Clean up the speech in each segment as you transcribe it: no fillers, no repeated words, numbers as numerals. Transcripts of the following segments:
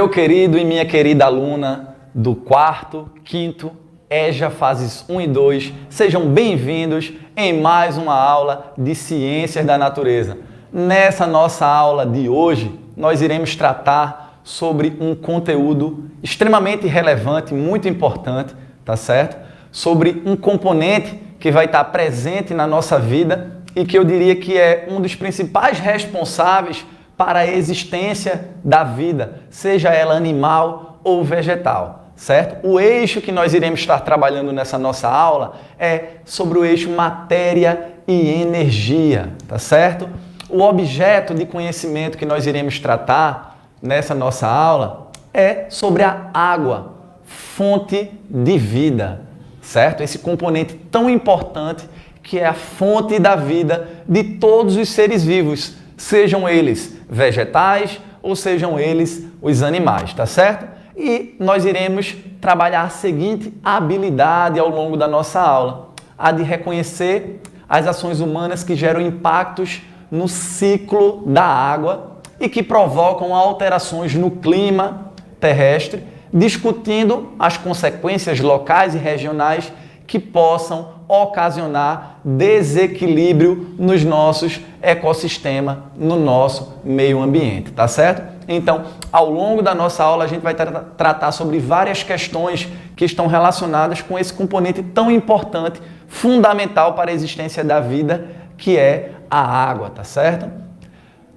Meu querido e minha querida aluna do quarto, quinto, EJA fases 1 e 2, sejam bem-vindos em mais uma aula de Ciências da Natureza. Nessa nossa aula de hoje, nós iremos tratar sobre um conteúdo extremamente relevante, muito importante, tá certo? Sobre um componente que vai estar presente na nossa vida e que eu diria que é um dos principais responsáveis para a existência da vida, seja ela animal ou vegetal, certo? O eixo que nós iremos estar trabalhando nessa nossa aula é sobre o eixo matéria e energia, tá certo? O objeto de conhecimento que nós iremos tratar nessa nossa aula é sobre a água, fonte de vida, certo? Esse componente tão importante que é a fonte da vida de todos os seres vivos, sejam eles vegetais ou sejam eles os animais, tá certo? E nós iremos trabalhar a seguinte habilidade ao longo da nossa aula, a de reconhecer as ações humanas que geram impactos no ciclo da água e que provocam alterações no clima terrestre, discutindo as consequências locais e regionais que possam ocasionar desequilíbrio nos nossos ecossistemas, no nosso meio ambiente, tá certo? Então, ao longo da nossa aula, a gente vai tratar sobre várias questões que estão relacionadas com esse componente tão importante, fundamental para a existência da vida, que é a água, tá certo?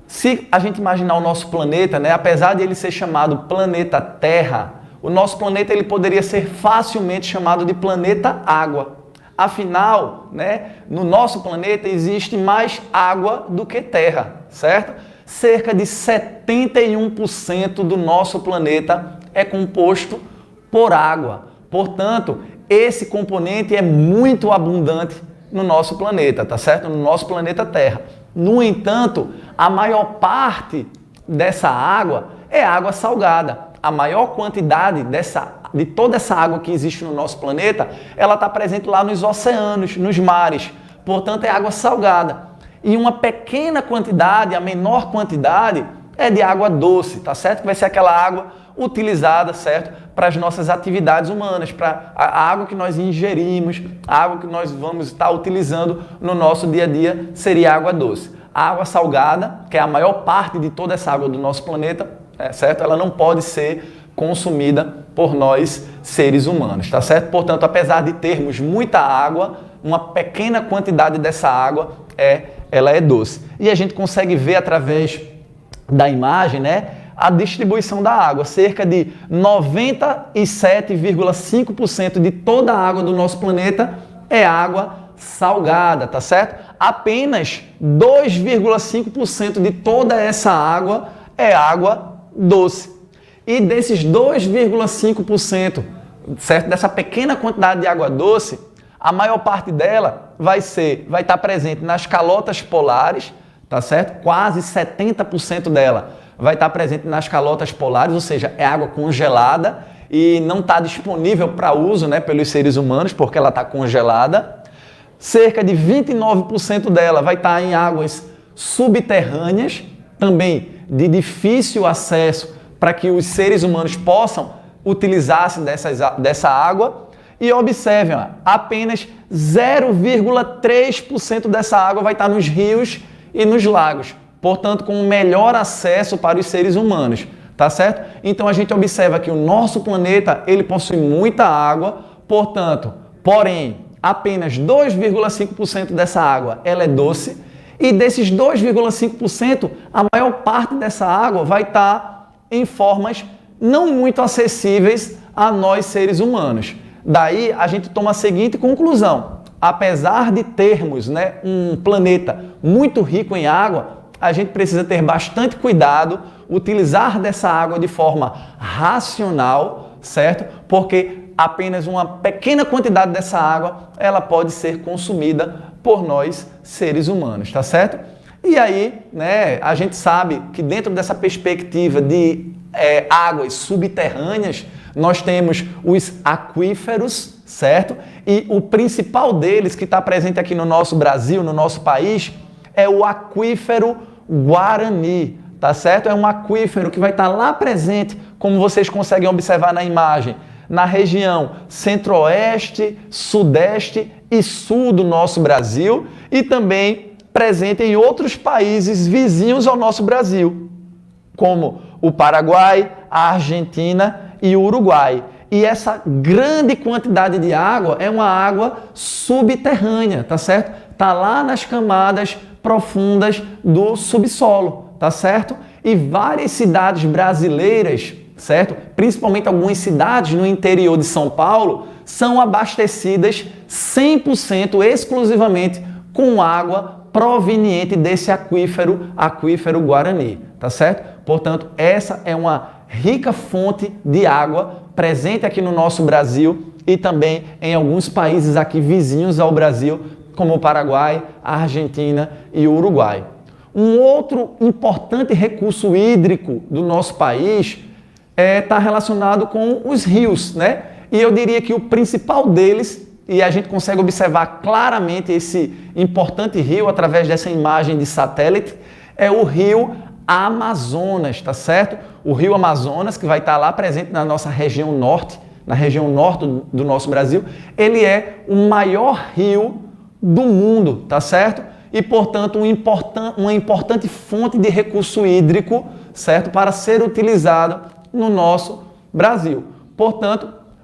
Se a gente imaginar o nosso planeta, né, apesar de ele ser chamado planeta Terra, o nosso planeta ele poderia ser facilmente chamado de planeta Água. Afinal, né, no nosso planeta existe mais água do que terra, certo? Cerca de 71% do nosso planeta é composto por água. Portanto, esse componente é muito abundante no nosso planeta, tá certo? No nosso planeta Terra. No entanto, a maior parte dessa água é água salgada. A maior quantidade de toda essa água que existe no nosso planeta, ela está presente lá nos oceanos, nos mares. Portanto, é água salgada. E uma pequena quantidade, a menor quantidade, é de água doce, tá certo? Que vai ser aquela água utilizada, certo? Para as nossas atividades humanas, para a água que nós ingerimos, a água que nós vamos estar utilizando no nosso dia a dia, seria água doce. A água salgada, que é a maior parte de toda essa água do nosso planeta, certo? Ela não pode ser consumida por nós, seres humanos, tá certo? Portanto, apesar de termos muita água, uma pequena quantidade dessa água ela é doce. E a gente consegue ver através da imagem, né, a distribuição da água. Cerca de 97,5% de toda a água do nosso planeta é água salgada, tá certo? Apenas 2,5% de toda essa água é água doce. E desses 2,5%, certo? Dessa pequena quantidade de água doce, a maior parte dela vai estar presente nas calotas polares, tá certo? Quase 70% dela vai estar presente nas calotas polares, ou seja, é água congelada e não está disponível para uso, né, pelos seres humanos, porque ela está congelada. Cerca de 29% dela vai estar em águas subterrâneas, também de difícil acesso para que os seres humanos possam utilizar-se dessa água. E observem, apenas 0,3% dessa água vai estar nos rios e nos lagos, portanto, com um melhor acesso para os seres humanos, tá certo? Então a gente observa que o nosso planeta, ele possui muita água, porém, apenas 2,5% dessa água ela é doce, e desses 2,5%, a maior parte dessa água vai estar em formas não muito acessíveis a nós seres humanos. Daí a gente toma a seguinte conclusão: apesar de termos, né, um planeta muito rico em água, a gente precisa ter bastante cuidado, utilizar dessa água de forma racional, certo? Porque apenas uma pequena quantidade dessa água ela pode ser consumida por nós seres humanos, tá certo? E aí, né, a gente sabe que dentro dessa perspectiva de águas subterrâneas, nós temos os aquíferos, certo? E o principal deles, que está presente aqui no nosso Brasil, no nosso país, é o aquífero Guarani, tá certo? É um aquífero que vai estar lá presente, como vocês conseguem observar na imagem, na região centro-oeste, sudeste e sul do nosso Brasil e também presente em outros países vizinhos ao nosso Brasil, como o Paraguai, a Argentina e o Uruguai. E essa grande quantidade de água é uma água subterrânea, tá certo? Tá lá nas camadas profundas do subsolo, tá certo? E várias cidades brasileiras, certo? Principalmente algumas cidades no interior de São Paulo, são abastecidas 100% exclusivamente com água proveniente desse aquífero Guarani, tá certo? Portanto, essa é uma rica fonte de água presente aqui no nosso Brasil e também em alguns países aqui vizinhos ao Brasil, como o Paraguai, a Argentina e o Uruguai. Um outro importante recurso hídrico do nosso país está relacionado com os rios, né? E eu diria que o principal deles, e a gente consegue observar claramente esse importante rio através dessa imagem de satélite, é o rio Amazonas, tá certo? O rio Amazonas, que vai estar lá presente na nossa região norte, na região norte do nosso Brasil, ele é o maior rio do mundo, tá certo? E, portanto, uma importante fonte de recurso hídrico, certo? Para ser utilizado no nosso Brasil.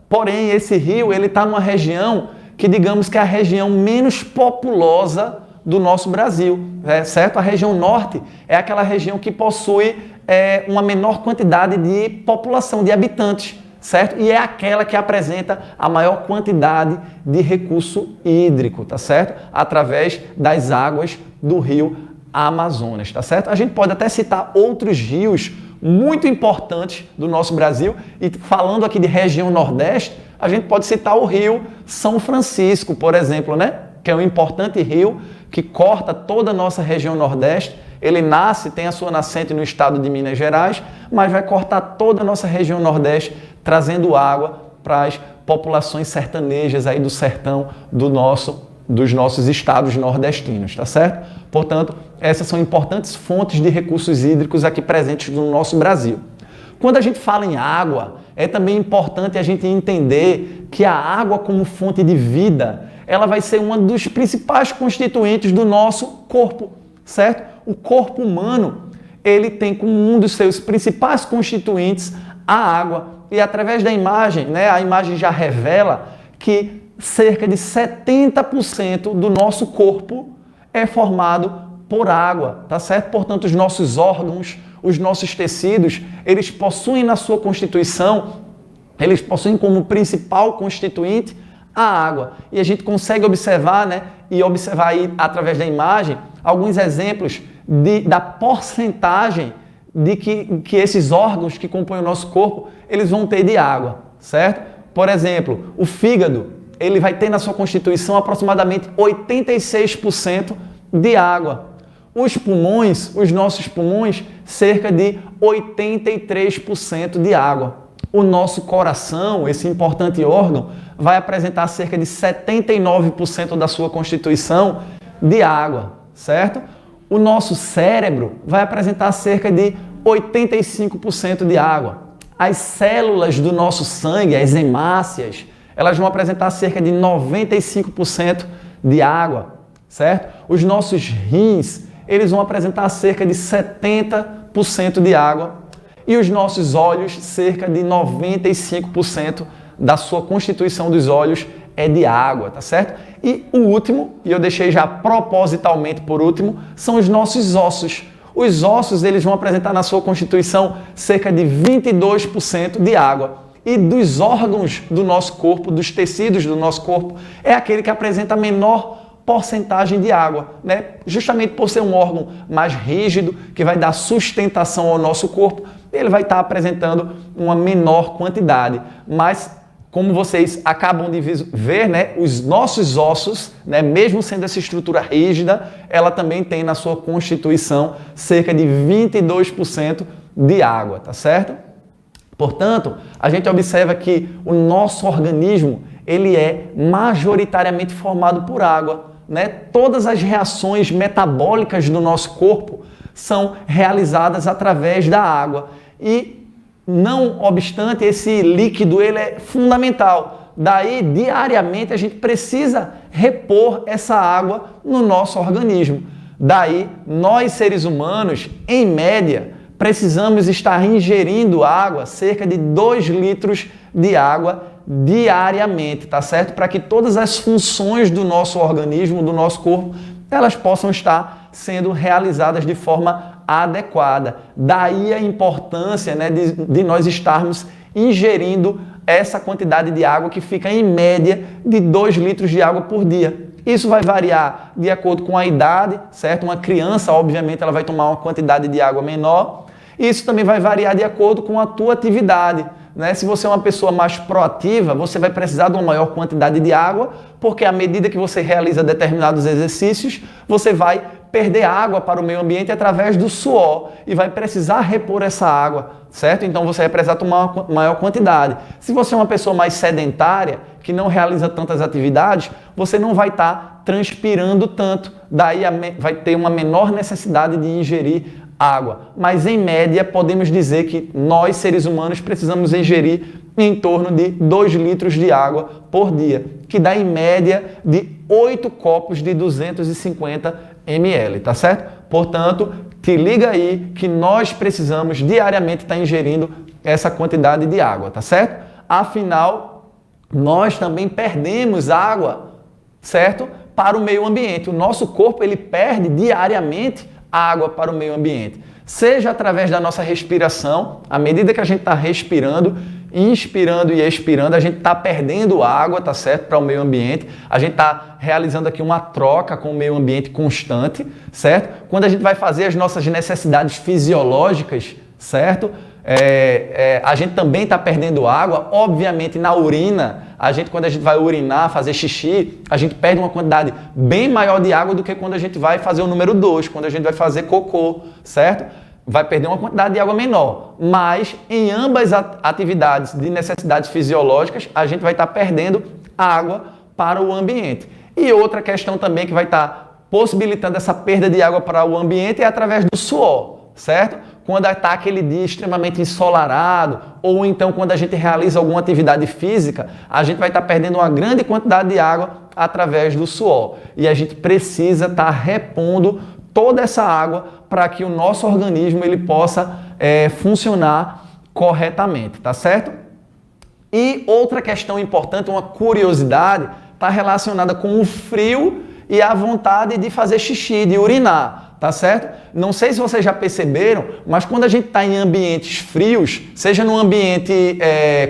Porém, esse rio, ele está numa região que, digamos que é a região menos populosa do nosso Brasil, certo? A região norte é aquela região que possui uma menor quantidade de população, de habitantes, certo? E é aquela que apresenta a maior quantidade de recurso hídrico, tá certo? Através das águas do rio Amazonas, tá certo? A gente pode até citar outros rios muito importantes do nosso Brasil e falando aqui de região nordeste, a gente pode citar o rio São Francisco, por exemplo, né? Que é um importante rio que corta toda a nossa região nordeste. Ele tem a sua nascente no estado de Minas Gerais, mas vai cortar toda a nossa região nordeste, trazendo água para as populações sertanejas aí do sertão dos nossos estados nordestinos, tá certo? Portanto, essas são importantes fontes de recursos hídricos aqui presentes no nosso Brasil. Quando a gente fala em água, é também importante a gente entender que a água como fonte de vida, ela vai ser uma dos principais constituintes do nosso corpo, certo? O corpo humano, ele tem como um dos seus principais constituintes a água. E através da imagem, né, a imagem já revela que cerca de 70% do nosso corpo é formado por água, tá certo? Portanto, os nossos órgãos, os nossos tecidos, eles possuem na sua constituição, eles possuem como principal constituinte a água. E a gente consegue observar, né, e observar aí através da imagem, alguns exemplos da porcentagem de que esses órgãos que compõem o nosso corpo, eles vão ter de água, certo? Por exemplo, o fígado, ele vai ter na sua constituição aproximadamente 86% de água. Os pulmões, os nossos pulmões, cerca de 83% de água. O nosso coração, esse importante órgão, vai apresentar cerca de 79% da sua constituição de água, certo? O nosso cérebro vai apresentar cerca de 85% de água. As células do nosso sangue, as hemácias, elas vão apresentar cerca de 95% de água, certo? Os nossos rins, eles vão apresentar cerca de 70% de água e os nossos olhos, cerca de 95% da sua constituição dos olhos é de água, tá certo? E o último, e eu deixei já propositalmente por último, são os nossos ossos. Os ossos, eles vão apresentar na sua constituição cerca de 22% de água. E dos órgãos do nosso corpo, dos tecidos do nosso corpo, é aquele que apresenta a menor porcentagem de água, né? Justamente por ser um órgão mais rígido, que vai dar sustentação ao nosso corpo, ele vai estar apresentando uma menor quantidade. Mas, como vocês acabam de ver, né, os nossos ossos, né, mesmo sendo essa estrutura rígida, ela também tem na sua constituição cerca de 22% de água, tá certo? Portanto, a gente observa que o nosso organismo, ele é majoritariamente formado por água, né? Todas as reações metabólicas do nosso corpo são realizadas através da água. E, não obstante, esse líquido ele é fundamental. Daí, diariamente, a gente precisa repor essa água no nosso organismo. Daí, nós seres humanos, em média, precisamos estar ingerindo água, cerca de 2 litros de água diariamente, tá certo? Para que todas as funções do nosso organismo, do nosso corpo, elas possam estar sendo realizadas de forma adequada. Daí a importância, né, de nós estarmos ingerindo essa quantidade de água que fica em média de 2 litros de água por dia. Isso vai variar de acordo com a idade, certo? Uma criança, obviamente, ela vai tomar uma quantidade de água menor. Isso também vai variar de acordo com a tua atividade, né? Se você é uma pessoa mais proativa, você vai precisar de uma maior quantidade de água, porque à medida que você realiza determinados exercícios, você vai perder água para o meio ambiente através do suor e vai precisar repor essa água, certo? Então você vai precisar tomar uma maior quantidade. Se você é uma pessoa mais sedentária, que não realiza tantas atividades, você não vai estar transpirando tanto, daí vai ter uma menor necessidade de ingerir água. Mas em média, podemos dizer que nós, seres humanos, precisamos ingerir em torno de 2 litros de água por dia, que dá em média de 8 copos de 250 ml, tá certo? Portanto, te liga aí que nós precisamos diariamente estar ingerindo essa quantidade de água, tá certo? Afinal, nós também perdemos água, certo? Para o meio ambiente. O nosso corpo, ele perde diariamente água para o meio ambiente. Seja através da nossa respiração, à medida que a gente está respirando, inspirando e expirando, a gente está perdendo água, tá certo? Para o meio ambiente. A gente está realizando aqui uma troca com o meio ambiente constante, certo? Quando a gente vai fazer as nossas necessidades fisiológicas, certo? A gente também está perdendo água. Obviamente, na urina, quando a gente vai urinar, fazer xixi, a gente perde uma quantidade bem maior de água do que quando a gente vai fazer o número 2, quando a gente vai fazer cocô, certo? Vai perder uma quantidade de água menor. Mas, em ambas atividades de necessidades fisiológicas, a gente vai estar perdendo água para o ambiente. E outra questão também que vai estar possibilitando essa perda de água para o ambiente é através do suor, certo? Quando está aquele dia extremamente ensolarado, ou então quando a gente realiza alguma atividade física, a gente vai estar perdendo uma grande quantidade de água através do suor. E a gente precisa estar repondo toda essa água para que o nosso organismo ele possa funcionar corretamente, tá certo? E outra questão importante, uma curiosidade, está relacionada com o frio e a vontade de fazer xixi, de urinar, tá certo? Não sei se vocês já perceberam, mas quando a gente está em ambientes frios, seja num ambiente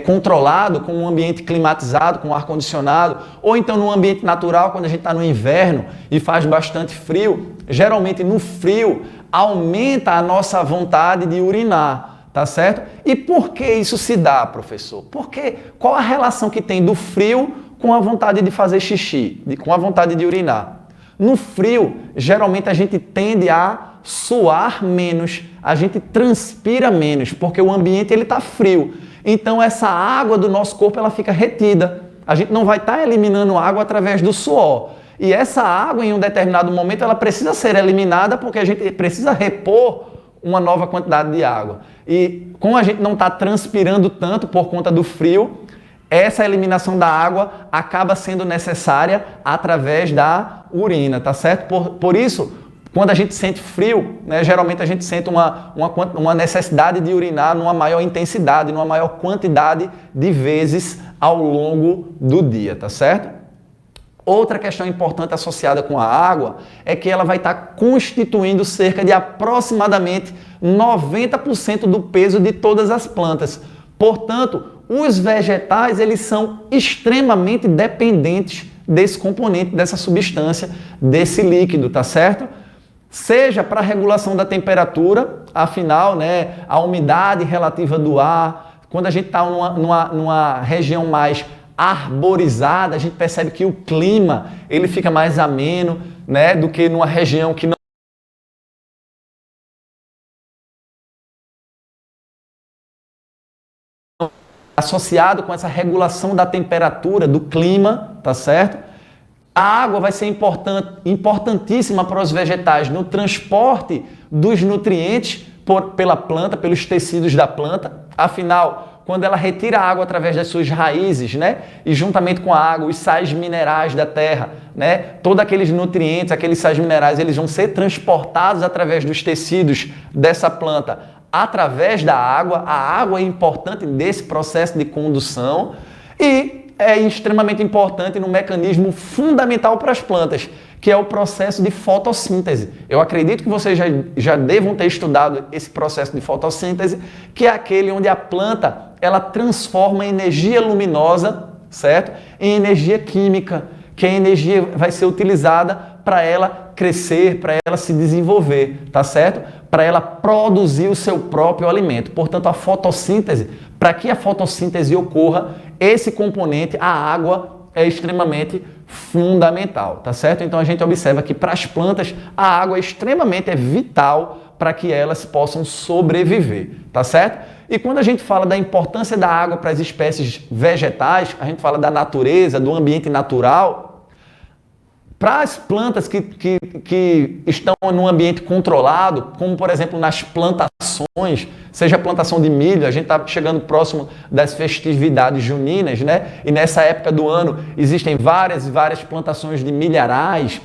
controlado, como um ambiente climatizado, com ar-condicionado, ou então num ambiente natural, quando a gente está no inverno e faz bastante frio, geralmente no frio aumenta a nossa vontade de urinar, tá certo? E por que isso se dá, professor? Porque qual a relação que tem do frio com a vontade de fazer xixi, com a vontade de urinar? No frio, geralmente a gente tende a suar menos, a gente transpira menos, porque o ambiente ele está frio. Então essa água do nosso corpo ela fica retida. A gente não vai estar eliminando água através do suor. E essa água, em um determinado momento, ela precisa ser eliminada porque a gente precisa repor uma nova quantidade de água. E como a gente não está transpirando tanto por conta do frio, essa eliminação da água acaba sendo necessária através da urina, tá certo? Por isso, quando a gente sente frio, né, geralmente a gente sente uma necessidade de urinar numa maior intensidade, numa maior quantidade de vezes ao longo do dia, tá certo? Outra questão importante associada com a água é que ela vai estar constituindo cerca de aproximadamente 90% do peso de todas as plantas. Portanto, os vegetais eles são extremamente dependentes desse componente, dessa substância, desse líquido, tá certo? Seja para a regulação da temperatura, afinal, né, a umidade relativa do ar, quando a gente está numa região mais arborizada, a gente percebe que o clima ele fica mais ameno, né, do que numa região que não associado com essa regulação da temperatura, do clima, tá certo? A água vai ser importantíssima para os vegetais no transporte dos nutrientes pela planta, pelos tecidos da planta. Afinal, quando ela retira a água através das suas raízes, né? E juntamente com a água, os sais minerais da terra, né? Todos aqueles nutrientes, aqueles sais minerais, eles vão ser transportados através dos tecidos dessa planta, através da água. A água é importante nesse processo de condução e é extremamente importante no mecanismo fundamental para as plantas, que é o processo de fotossíntese. Eu acredito que vocês já devam ter estudado esse processo de fotossíntese, que é aquele onde a planta ela transforma energia luminosa, certo? Em energia química, que a energia vai ser utilizada para ela crescer, para ela se desenvolver, tá certo? Para ela produzir o seu próprio alimento. Portanto, a fotossíntese, para que a fotossíntese ocorra, esse componente, a água, é extremamente fundamental, tá certo? Então a gente observa que para as plantas a água é vital para que elas possam sobreviver, tá certo? E quando a gente fala da importância da água para as espécies vegetais, a gente fala da natureza, do ambiente natural. Para as plantas que estão num ambiente controlado, como por exemplo nas plantações, seja a plantação de milho, a gente está chegando próximo das festividades juninas, né? E nessa época do ano existem várias plantações de milharais,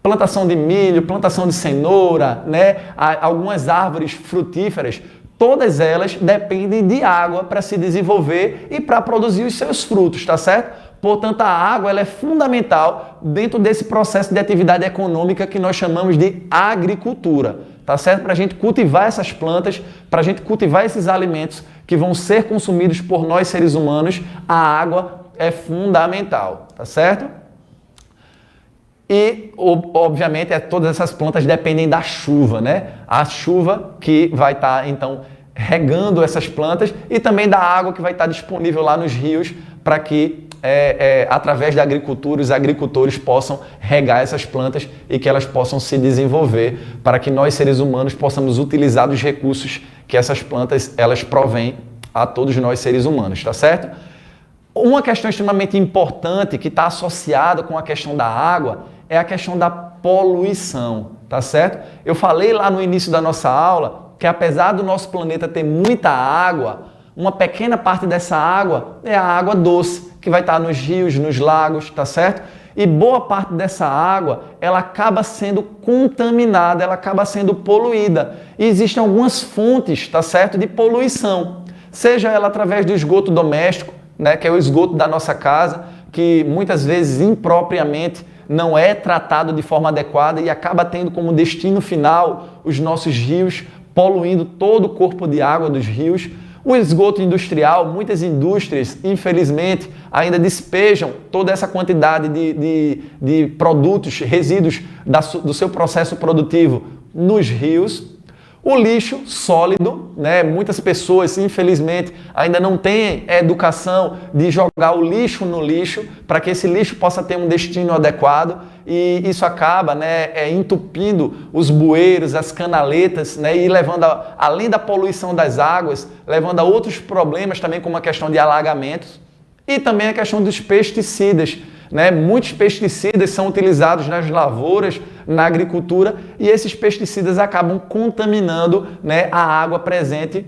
plantação de milho, plantação de cenoura, né? Algumas árvores frutíferas. Todas elas dependem de água para se desenvolver e para produzir os seus frutos, tá certo? Portanto, a água ela é fundamental dentro desse processo de atividade econômica que nós chamamos de agricultura, tá certo? Para a gente cultivar essas plantas, para a gente cultivar esses alimentos que vão ser consumidos por nós seres humanos, a água é fundamental, tá certo? E, obviamente, todas essas plantas dependem da chuva, né? A chuva que vai estar, então, regando essas plantas e também da água que vai estar disponível lá nos rios para que, através da agricultura, os agricultores possam regar essas plantas e que elas possam se desenvolver para que nós, seres humanos, possamos utilizar os recursos que essas plantas elas provêm a todos nós, seres humanos, tá certo? Uma questão extremamente importante que está associada com a questão da água é a questão da poluição, tá certo? Eu falei lá no início da nossa aula que apesar do nosso planeta ter muita água, uma pequena parte dessa água é a água doce, que vai estar nos rios, nos lagos, tá certo? E boa parte dessa água, ela acaba sendo contaminada, ela acaba sendo poluída. E existem algumas fontes, tá certo, de poluição, seja ela através do esgoto doméstico, né, que é o esgoto da nossa casa, que muitas vezes impropriamente não é tratado de forma adequada e acaba tendo como destino final os nossos rios, poluindo todo o corpo de água dos rios. O esgoto industrial, muitas indústrias, infelizmente, ainda despejam toda essa quantidade de produtos, resíduos do seu processo produtivo nos rios. O lixo sólido, né? Muitas pessoas, infelizmente, ainda não têm educação de jogar o lixo no lixo para que esse lixo possa ter um destino adequado e isso acaba, né, entupindo os bueiros, as canaletas, né, e levando, além da poluição das águas, levando a outros problemas também, como a questão de alagamentos e também a questão dos pesticidas. Né? Muitos pesticidas são utilizados nas lavouras, na agricultura, e esses pesticidas acabam contaminando, né, a água presente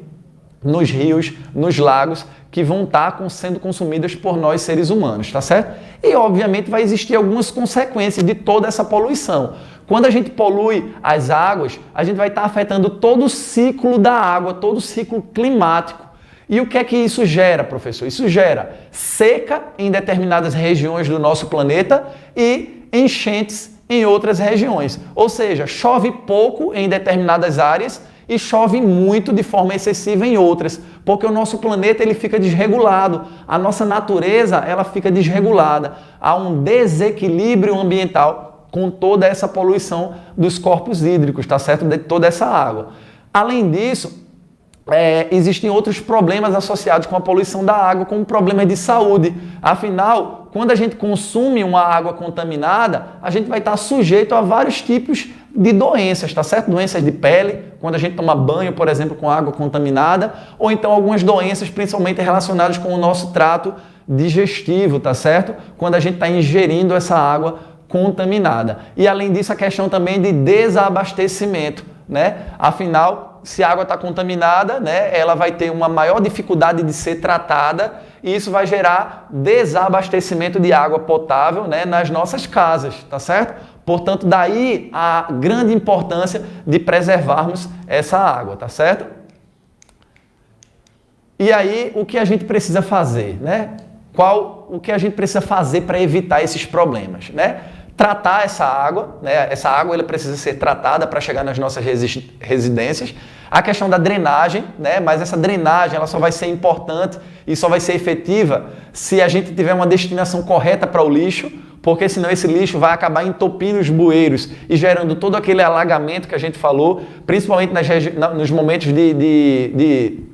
nos rios, nos lagos, que vão estar sendo consumidas por nós seres humanos, tá certo? E obviamente vai existir algumas consequências de toda essa poluição. Quando a gente polui as águas, a gente vai estar afetando todo o ciclo da água, todo o ciclo climático. E o que é que isso gera, professor? Isso gera seca em determinadas regiões do nosso planeta e enchentes em outras regiões. Ou seja, chove pouco em determinadas áreas e chove muito de forma excessiva em outras, porque o nosso planeta ele fica desregulado, a nossa natureza ela fica desregulada, há um desequilíbrio ambiental com toda essa poluição dos corpos hídricos, tá certo? De toda essa água. Além disso, existem outros problemas associados com a poluição da água, como problemas de saúde. Afinal, quando a gente consome uma água contaminada, a gente vai estar sujeito a vários tipos de doenças, tá certo? Doenças de pele, quando a gente toma banho, por exemplo, com água contaminada, ou então algumas doenças principalmente relacionadas com o nosso trato digestivo, tá certo? Quando a gente está ingerindo essa água contaminada. E além disso, a questão também de desabastecimento, né? Afinal, se a água está contaminada, né, ela vai ter uma maior dificuldade de ser tratada e isso vai gerar desabastecimento de água potável, né, nas nossas casas, tá certo? Portanto, daí a grande importância de preservarmos essa água, tá certo? E aí, o que a gente precisa fazer, né? O que a gente precisa fazer para evitar esses problemas, né? Tratar essa água, né? Essa água ela precisa ser tratada para chegar nas nossas residências. A questão da drenagem, né? Mas essa drenagem ela só vai ser importante e só vai ser efetiva se a gente tiver uma destinação correta para o lixo, porque senão esse lixo vai acabar entupindo os bueiros e gerando todo aquele alagamento que a gente falou, principalmente nos momentos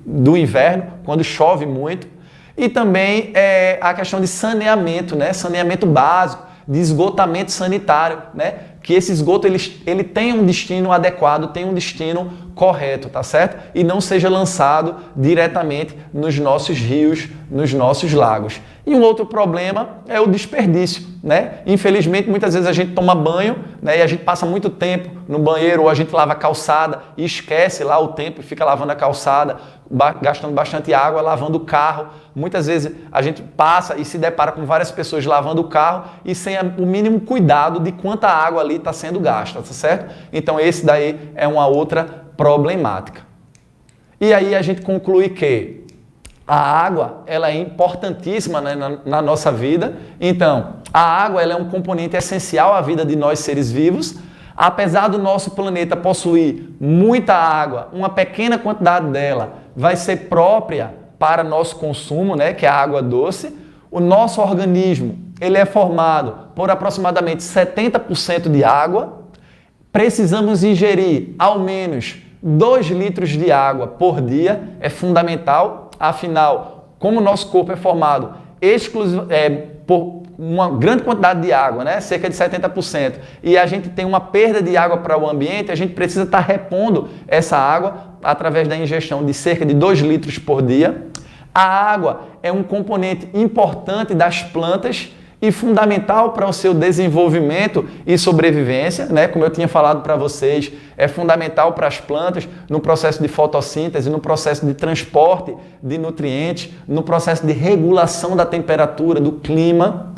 do inverno, quando chove muito. E também a questão de saneamento, né? Saneamento básico, de esgotamento sanitário, né? Que esse esgoto ele tem um destino adequado, tem um destino correto, tá certo? E não seja lançado diretamente nos nossos rios, nos nossos lagos. E um outro problema é o desperdício, né? Infelizmente, muitas vezes a gente toma banho, né, e a gente passa muito tempo no banheiro ou a gente lava a calçada e esquece lá o tempo e fica lavando a calçada, gastando bastante água, lavando o carro. Muitas vezes a gente passa e se depara com várias pessoas lavando o carro e sem o mínimo cuidado de quanta água ali está sendo gasta, tá certo? Então esse daí é uma outra problemática. E aí a gente conclui que a água ela é importantíssima, né, na nossa vida. Então, a água ela é um componente essencial à vida de nós seres vivos. Apesar do nosso planeta possuir muita água, uma pequena quantidade dela vai ser própria para nosso consumo, né, que é a água doce. O nosso organismo ele é formado por aproximadamente 70% de água. Precisamos ingerir ao menos 2 litros de água por dia, é fundamental. Afinal, como o nosso corpo é formado por uma grande quantidade de água, né? Cerca de 70%, e a gente tem uma perda de água para o ambiente, a gente precisa estar repondo essa água através da ingestão de cerca de 2 litros por dia. A água é um componente importante das plantas e fundamental para o seu desenvolvimento e sobrevivência, né? Como eu tinha falado para vocês, é fundamental para as plantas no processo de fotossíntese, no processo de transporte de nutrientes, no processo de regulação da temperatura, do clima.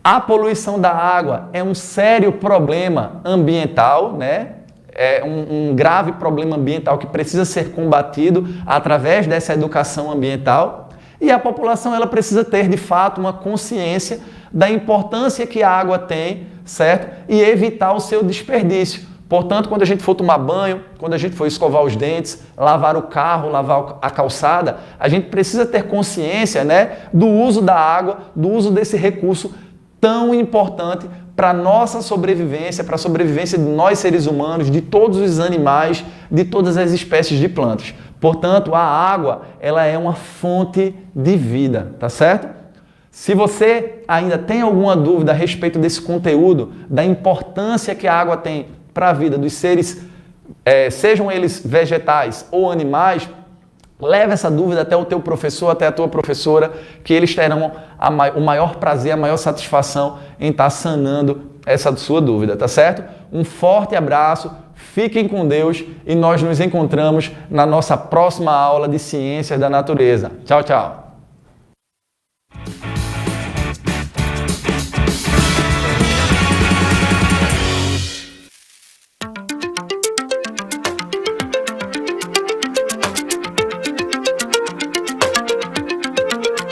A poluição da água é um sério problema ambiental, né? É um grave problema ambiental que precisa ser combatido através dessa educação ambiental. E a população ela precisa ter, de fato, uma consciência da importância que a água tem, certo? E evitar o seu desperdício. Portanto, quando a gente for tomar banho, quando a gente for escovar os dentes, lavar o carro, lavar a calçada, a gente precisa ter consciência, né, do uso da água, do uso desse recurso tão importante para a nossa sobrevivência, para a sobrevivência de nós seres humanos, de todos os animais, de todas as espécies de plantas. Portanto, a água ela é uma fonte de vida, tá certo? Se você ainda tem alguma dúvida a respeito desse conteúdo, da importância que a água tem para a vida dos seres, sejam eles vegetais ou animais, leve essa dúvida até o teu professor, até a tua professora, que eles terão o maior prazer, a maior satisfação em estar sanando essa sua dúvida, tá certo? Um forte abraço, fiquem com Deus e nós nos encontramos na nossa próxima aula de Ciências da Natureza. Tchau, tchau!